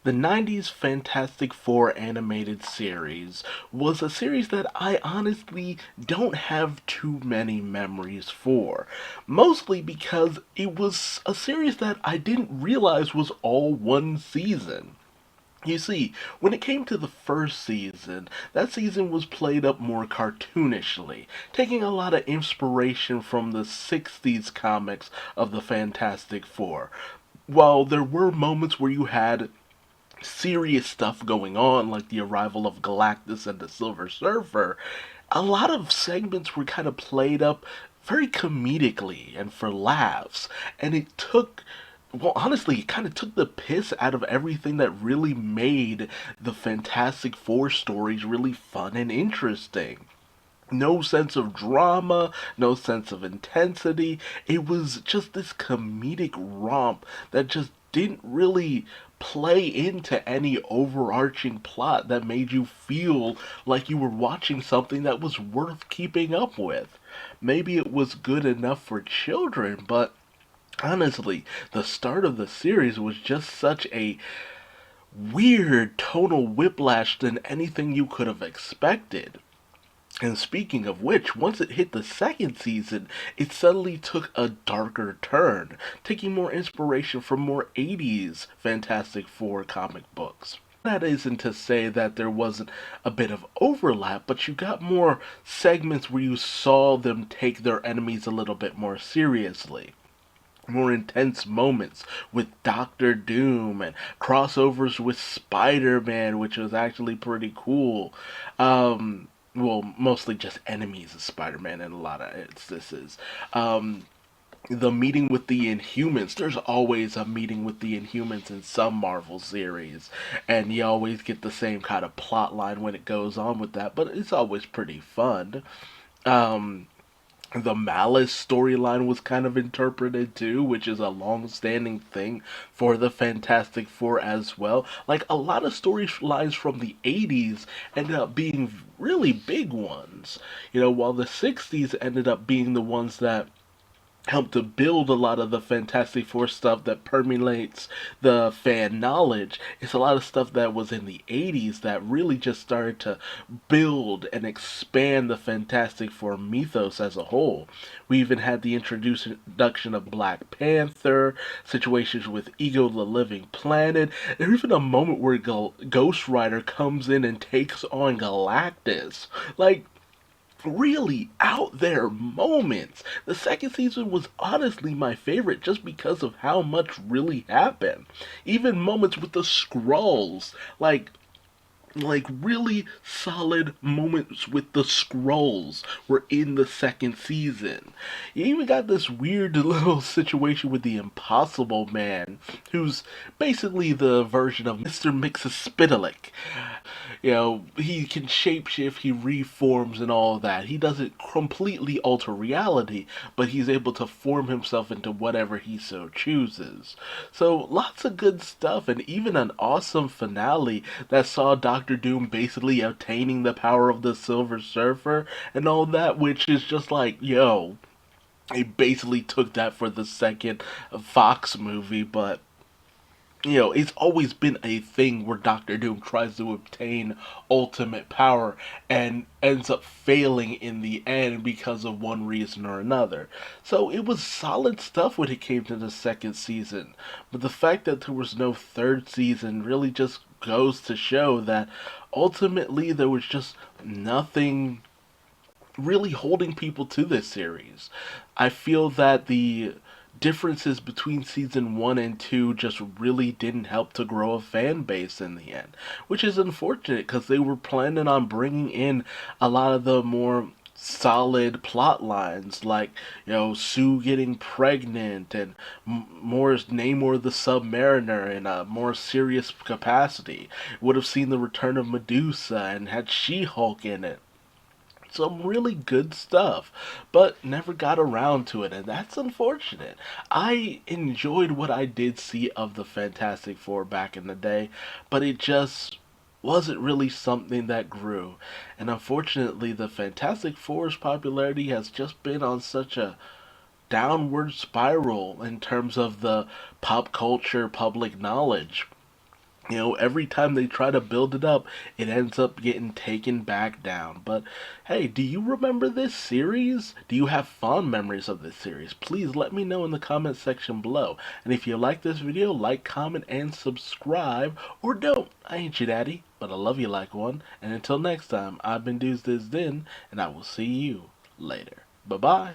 The 90s Fantastic Four animated series was a series that I honestly don't have too many memories for. Mostly because it was a series that I didn't realize was all one season. You see, when it came to the first season, that season was played up more cartoonishly, taking a lot of inspiration from the 60s comics of the Fantastic Four. While there were moments where you had serious stuff going on, like the arrival of Galactus and the Silver Surfer, a lot of segments were kind of played up very comedically and for laughs. And it took, well, honestly, it kind of took the piss out of everything that really made the Fantastic Four stories really fun and interesting. No sense of drama, no sense of intensity. It was just this comedic romp that just didn't really play into any overarching plot that made you feel like you were watching something that was worth keeping up with. Maybe it was good enough for children, but honestly, the start of the series was just such a weird tonal whiplash than anything you could have expected. And speaking of which, once it hit the second season, it suddenly took a darker turn, taking more inspiration from more 80s Fantastic Four comic books. That isn't to say that there wasn't a bit of overlap, but you got more segments where you saw them take their enemies a little bit more seriously. More intense moments with Doctor Doom and crossovers with Spider-Man, which was actually pretty cool. Well, mostly just enemies of Spider-Man in a lot of instances. The meeting with the Inhumans. There's always a meeting with the Inhumans in some Marvel series, and you always get the same kind of plot line when it goes on with that, but it's always pretty fun. Um, the Malice storyline was kind of interpreted too, which is a long-standing thing for the Fantastic Four as well. Like a lot of storylines from the 80s ended up being really big ones. While the 60s ended up being the ones that helped to build a lot of the Fantastic Four stuff that permeates the fan knowledge. It's a lot of stuff that was in the 80s that really just started to build and expand the Fantastic Four mythos as a whole. We even had the introduction of Black Panther, situations with Ego the Living Planet, and even a moment where Ghost Rider comes in and takes on Galactus. Like, really out there moments. The second season was honestly my favorite just because of how much really happened. Even moments with the scrolls, like really solid moments with the scrolls were in the second season. You even got this weird little situation with the Impossible Man, who's basically the version of Mr. Mixospitalik. He can shapeshift, he reforms and all that. He doesn't completely alter reality, but he's able to form himself into whatever he so chooses. So lots of good stuff, and even an awesome finale that saw Doctor Doom basically obtaining the power of the Silver Surfer and all that, which is just like, yo, they basically took that for the second Fox movie, but it's always been a thing where Doctor Doom tries to obtain ultimate power and ends up failing in the end because of one reason or another. So it was solid stuff when it came to the second season. But the fact that there was no third season really just goes to show that ultimately there was just nothing really holding people to this series. I feel that the differences between season 1 and 2 just really didn't help to grow a fan base in the end, which is unfortunate because they were planning on bringing in a lot of the more solid plot lines like Sue getting pregnant and more Namor the Submariner in a more serious capacity. Would have seen the return of Medusa and had She-Hulk in it. Some really good stuff, but never got around to it, and that's unfortunate. I enjoyed what I did see of the Fantastic Four back in the day, but it just wasn't really something that grew. And unfortunately, the Fantastic Four's popularity has just been on such a downward spiral in terms of the pop culture public knowledge. Every time they try to build it up, it ends up getting taken back down. But hey, do you remember this series? Do you have fond memories of this series? Please let me know in the comment section below. And if you like this video, like, comment, and subscribe. Or don't. I ain't your daddy, but I love you like one. And until next time, I've been Duuz-Diz-Din, and I will see you later. Bye-bye.